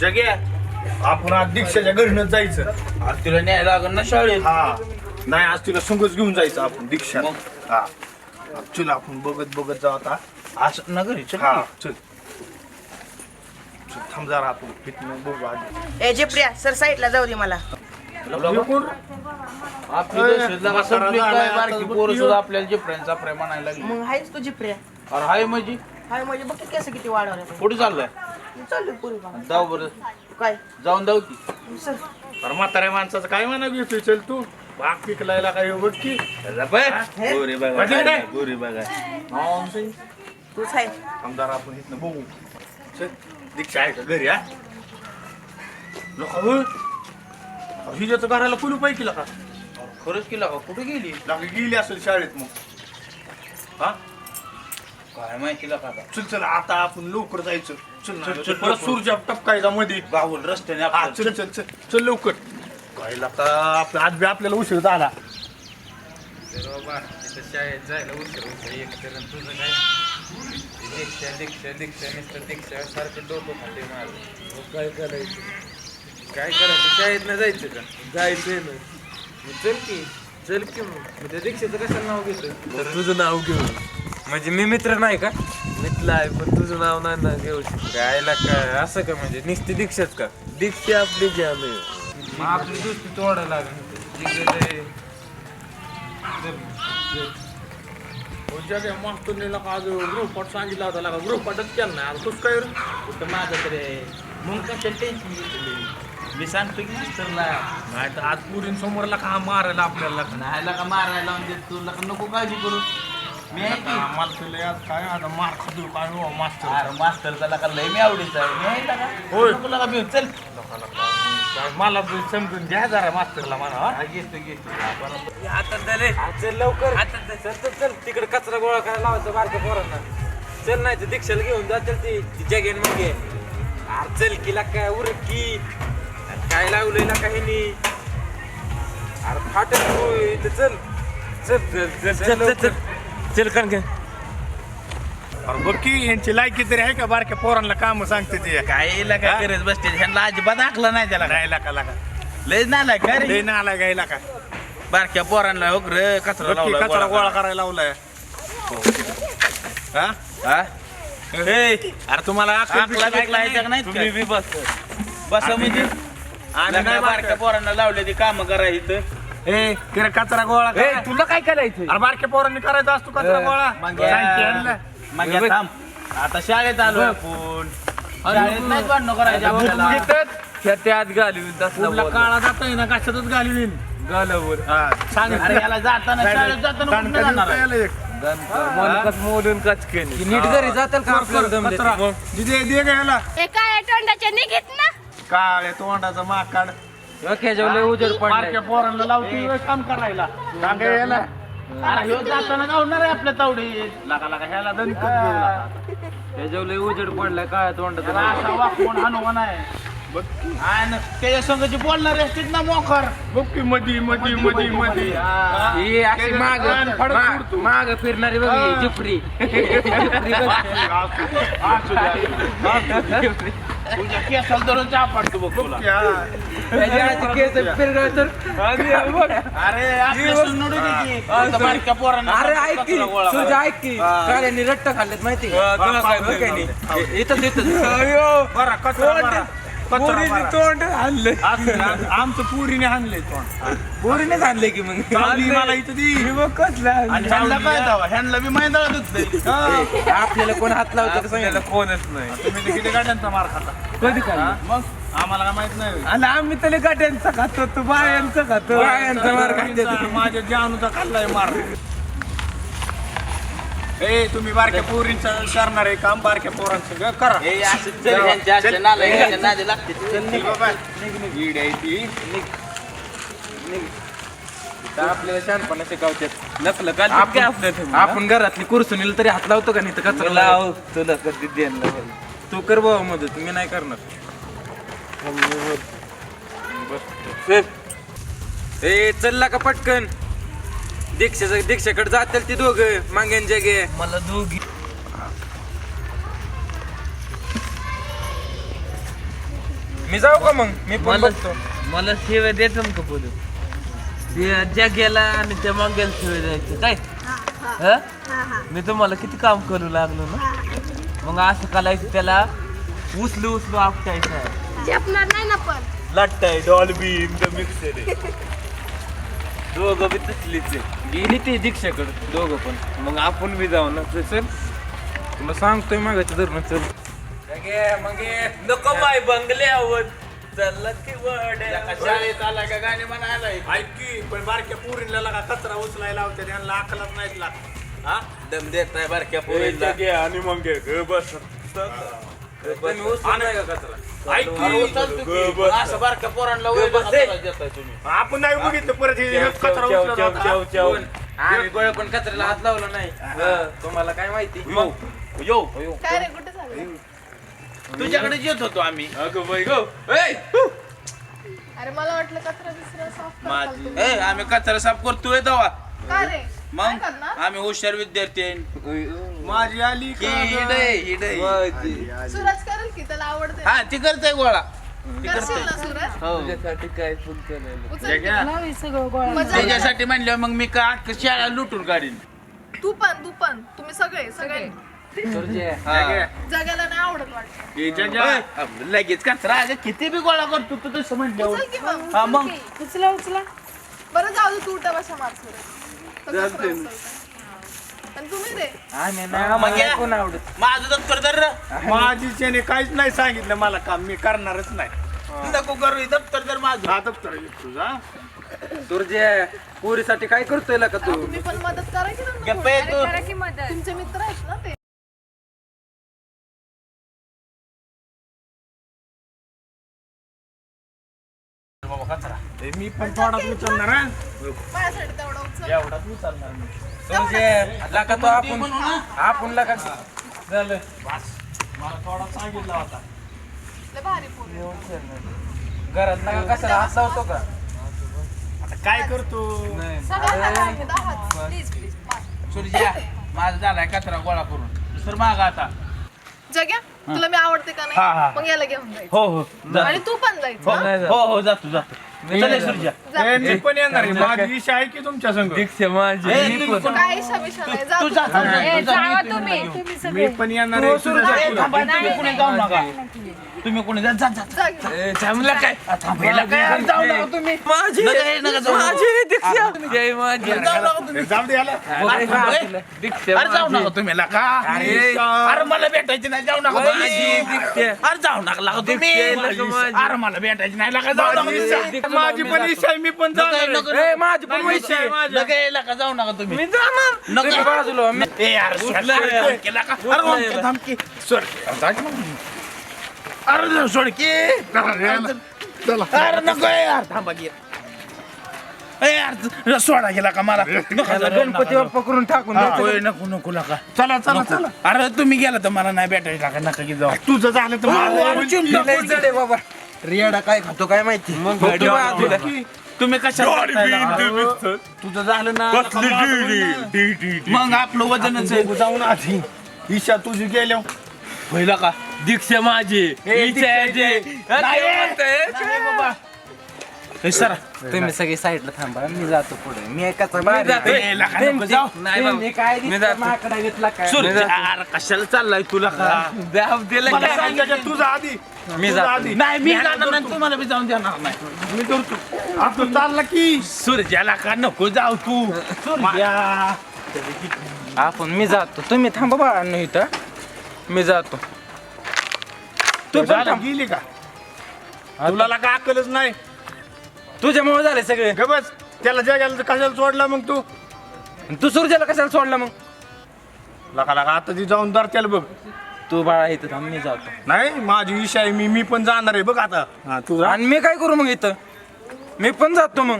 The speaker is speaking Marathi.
जग्या आपण आज दीक्षाच्या घरीनच जायचं. आज तिला न्यायला लागल ना शाळेत. हा नाही आज तिला संगच घेऊन जायचं आपण दीक्षा. मग? हा चल आपण बघत बघत जाऊ आता. असं ना घरी चल. हा चल चल, थांब जरा आपण फिटनेस बघू आधी. ए जे प्रिया सर साईडला जाऊ दे मला. हे कोण? आपली दहशत लागा संपली काय बारकी पोरं सुद्धा आपल्याला जिप्रेनचा प्रेम म्हणायला लागली. मग हायच तुझी प्रिया. अरे हाय म्हणजे हाय म्हणजे बघ केस किती वाढवले. कुठे चाललाय? चालू पुरी जाऊ बरं काय जाऊन जाऊ की. सर अरे म्हाताऱ्या माणसाचं काय म्हणा घेतोय. चल तू बाग पिकलायला काय बघ की. गोरी बघा वाटलं काय? गोरी बघा. तूच आहे. आमदार आपण इथनं बघू. चल दीक्षा आहे का घरी? हा लोक हिच्याचं घराला कुलू पाहिजे का? खरंच केला का? कुठे गेली? लागे गेली असेल शाळेत. मग हा काय माहिती का आता. चल चल आता आपण लवकर जायचं. चल चल, चल चल, परत चल. सूर्या टपकायचा मध्ये. गावून रस्त्याने हा आपल्याला. चल चल चल चल लवकर. काय लागता आपल्या आज बी आपल्याला उशीर झाला. बाबा तिथं शाळेत जायला उशीर एक तर तुझं काय दीक्षा दीक्षा दीक्षा नुसतं दीक्षा सारखं डोकं खाते माझं. मग काय करायचं शाळेत नाही जायचं का? जायचंय ना मग चल की मग त्या दीक्षेचं कशाला नाव घेतो? तुझं नाव घेऊ म्हणजे मी मित्र नाही का? मित्र आहे पण तुझं नाव नाही ना घेऊ शकतो. गायला काय असं का म्हणजे नुसती दीक्षाच का? दीक्षा आपली घ्या मग आपली दोस्ती तोडायला लागेल. मास्तरनीला का आज गृहपाठ सांगितला होता. लागा गृहपाठच केला नाही. आज कसं काय रे? कुठं माझं तरी मग कशाला टेन्शन घेतली. मी सांगतो की मिस्टरला नाही तर आज पुरीन समोरला का मारायला आपल्याला. नाहीला का मारायला म्हणजे तुला का नको काळजी करू. मी आहे की. मला तुला आज काय आता मार खातो काय हो मास्तर. अरे मास्टरचा लका लय मी आवडीचा आहे. मी आहे का? होय. नको लका मी चल. काय मला तू समजून घ्या जरा मास्तरला म्हणा. हा, घेतो हातात झाले चल लवकर चल तिकडे कचरा गोळा करायला लावायचं बारक्या पोरांना. चल नाही तर दीक्षाला घेऊन जा. चल ती जगेन मग घे. अरे चल किला काय उरकी काय लावलेला काही नाही. अरे फाटल चल चल चल चल चल चल कण घे. अरे बघ की यांची लायकी तरी आहे का बारक्या पोरांना काम सांगते ते. काय लका करत बसते ह्यांना अजिबात आखलं नाही त्याला. नाही लाका लाका लय नालाय काय रे. लय नाला गायला का. बारक्या पोरांना वगैरे कचरा बघ की लावलाय, कचरा गोळा गोळा करायला लावलाय. हा हा? ए, अरे तुम्हाला आखला अक्कल बिकला ह्याच्या नाही तुम्ही बी बस बस म्हणजे आणि नाही बारक्या पोरांना लावले ते काम करायचं. ए तिला कचरा गोळा करा. तुला काय करायचं? अरे बारक्या पोरांनी करायचा असतो कचरा गोळा. मग सांग की यांना. मग या थांब. आता शाळेत आलो आपण. शाळेत नाही भांडणं करायची आपल्याला. त्यात घालून पुढला काळा जातोय ना कशातच घालवीन. गालावर सांग अरे याला जाताना शाळेत जाताना कुठं जाणार आहे? मोडून कचके नीट घरी जातील का आपल्याला दमले? दे घ्यायला एका तोंडाच्या निघित ना काळे तोंडाचा माकाड. जेवले उजेड पडलाय बारक्या पोरांना लावतो काम करायला. सांग याला. अरे ह्यो जाताना गावणार आहे आपल्या तावडीत. लागा लागा ह्याला दणकत घेऊ जेवले उजेड पडलाय काय तोंडाचा असा वाकून हाणू नाही. आणि त्याच्या संघाची बोलणारे असतील ना मोखर. बघ की मधी मधी मधी मधी. ही अशी माग फिरणारी बघ जिपरी तुझ्या केसाला धरून चहा पाडतो बघ तुला. केस फिरणार तर अरे आपल्या सुनून दे की. फक्त बारक्या पोरांना अरे ऐक की कचरा गोळा तुझ्या करा. ऐक की काळ्यांनी रट्ट खाल्लेत माहिती इथं बरा कचरा बरा. कचरा तोंड आणलं आमचं पुरीने आणलंय तोंड. पोरीनेच आणले की मग चावली मला इथं दी. मग कसला आणि ह्यांना काय दावा ह्यांना बी मैदाळ दुखतंय. आपल्याला कोण हात लावतं सांगितलं कोणच नाही तुम्ही ते किती गाड्यांचा मार खाता. कधी काय मग आम्हाला काय माहित नाही. आणि आम्ही तरी गाड्यांचा खातो तू बायांचा खातो बायांचा मार खायचा माझ्या जानूचा खाल्लाय मार. ए तुम्ही बारक्या पोरींचं करणार आहे काम बारक्या पोरांचं करा. हे असं जर ह्यांच्या अशा नालायकाच्या नादी लागते ते. चल बाबा. ईड आहे ती. आपल्याला शहाणपणा शिकवतात नकलं काल आपण घरातली कुरसुनीला तरी हात लावतो का नाही तर कचरा लाव तुला कधी द्यायला तू कर बाबा मदत मी नाही करणार. ए चलला का पटकन दीक्षाकडे जातील ती दोघं मागेन जगे मला दोघी मी जाऊ का मग मी पण मला बघतो मला शिव्या देतो का बोलू ते ज्या गेला आणि त्या मागेला शिव्या द्यायचे काय हं? मी तुम्हाला किती काम करू लागलो ना मग असं करायचं त्याला उचलू आपटायचं झेपणार नाही ना पण लट्टाय डॉल्बी इन द मिक्सर दोघं बी तसलीच गेली ते दीक्षाकडे दोघं पण मग आपण बी जाऊ ना चल तुला सांगतोय मागायचं धरणं चल नको बाय बंगल्यावर चल की शाळेत आला का गाणी म्हणायला ऐकी पण बारक्या पुरीला का कचरा उचलायला लावते त्यांना अकलाच नाहीत लागत हा दम देत नाही बारक्या पोरीला घे आणि मग घे बस तुम्ही उचलताय का कचरा असं बारक्या पोरांना आपण नाही बघितलं परत हे कचरा उचलत होता. आम्ही बळ पण कचऱ्याला हात लावला नाही तुम्हाला काय माहिती यो काय रे कुठे झालं तुझ्याकडे येत होतो आम्ही अगं बाई गो अरे मला वाटलं कचरा बिचरा साफ आम्ही कचरा साफ करतोय तेव्हा काय रे मग आम्ही हुशार विद्यार्थी आहे. माझी आली ही हिडे. सूरज करेल की त्याला आवडते हा ती करते गोळा करशील ना सूरज तुझ्यासाठी काय पण करायला उचल की. मजा येईल. त्याच्यासाठी म्हणलं मग मी का शाळा लुटून काढीन तू पण तुम्ही सगळे जगाला नाही आवडत वाटतं लगेच कचरा अगं किती बी गोळा करतो तू तसं म्हणलं उचल की मग हा मग बरं जाऊ दे, तू उठा बसा मार सूरज तो कचरा उचलतो. आणि तुम्ही रे मग या. माझं दप्तर तर माझी त्याने काहीच नाही सांगितलं मला काम मी करणारच नाही नको करू दप्तर तर माझं हा दप्तर तुझा तुझ्या पोरीसाठी काय करतोय का तू तुम्ही पण मदत करा की ना गप्प आहे तू. करा की मदत तुमचे मित्र आहेत ना ते मी पण थोडाच उचलणार हा माझ्यासाठी तेवढं उचल एवढाच उचलणार मी लका तो आपण लका झालं मला थोडा सांगितला होता लय भारी पोरी घरात लका कशाला हात लावतो का आता काय करतो सगळ्यांना काय दाखवा प्लीज प्लीज सूर्या माझा झालाय कचरा गोळा करून सर मागा आता जग्या तुला मी आवडते का हा, हा. नाही मग याला घेऊन जायचं हो हो जा. आणि तू पण जायचं हा? हो जातो चले सूर्या जा. मी पण येणार आहे. माझी इच्छा आहे की तुमच्या संग ए, तू पण. काय इशा नाही जा तू तू. जा, जा, जा. ए, जावा तुम्ही मी पण येणार आहे तुझ्या ए, संग. थांबा, तुम्ही कुणी जाऊ नका तुम्ही कुणी जा जा जा. जा घेऊन. थांबला काय थांबायला काय जाऊ नका तुम्ही नका जाऊ जाऊ नका तुम्ही जाऊ दे याला अरे जाऊ नका तुम्ही लका अरे मला भेटायची नाही जाऊ नका तुम्ही. अरे जाऊ नका लका तुम्ही अरे मला भेटायची नाही लका जाऊ नका माझी पण इच्छा आहे मी पण जाणार आहे. माझी पण इच्छा आहे माझी. लका जाऊ नका तुम्ही नका बाजूला ए यार सोडकी लका अरे धमकी सोडकी अरे सोडकी अरे नको यार थांबा की ए यार सोडा गेला का मला गणपती बाप्पा करून टाकून नको नको नका चला चला चला अरे तुम्ही गेला तर मला नाही भेटायचं का नका की जाऊ तुझं झालं तर मला बाबा रियाडा काय खातो काय माहिती मग तुम्ही कशा तुझं झालं ना मग आपलं वजनच आहे जाऊन आधी ईशा तुझी गेल्या पहिला का दीक्षा माझी सर तुम्ही सगळे साईडला थांबा मी जातो पुढे मी एकाच माकडा घेतला काय कशाला चाललाय तुला का मला सांगायचं तुझं आधी मी तुझं जातो. आधी नाही मी जाणार नाही तुम्हाला बी जाऊन देणार नाही मी करतो आपण चालला की सूर्याला का नको जाऊ तू सूर्या आपण मी जातो तुम्ही थांबा बाळांनो इथं मी जातो तू पण गेली का तुला का अक्कलच नाही तुझ्यामुळे झाले सगळे ग बस त्याला जगायला कशाला सोडला मग तू सूर्याला कशाला सोडला मग लका लका आता ती जाऊन दर त्याला बघ तू बाळा इथं थांब मी जातो नाही माझी इच्छा आहे मी पण जाणार आहे बघ आता हा तुझा आणि मी काय करू मग इथं मी पण जातो मग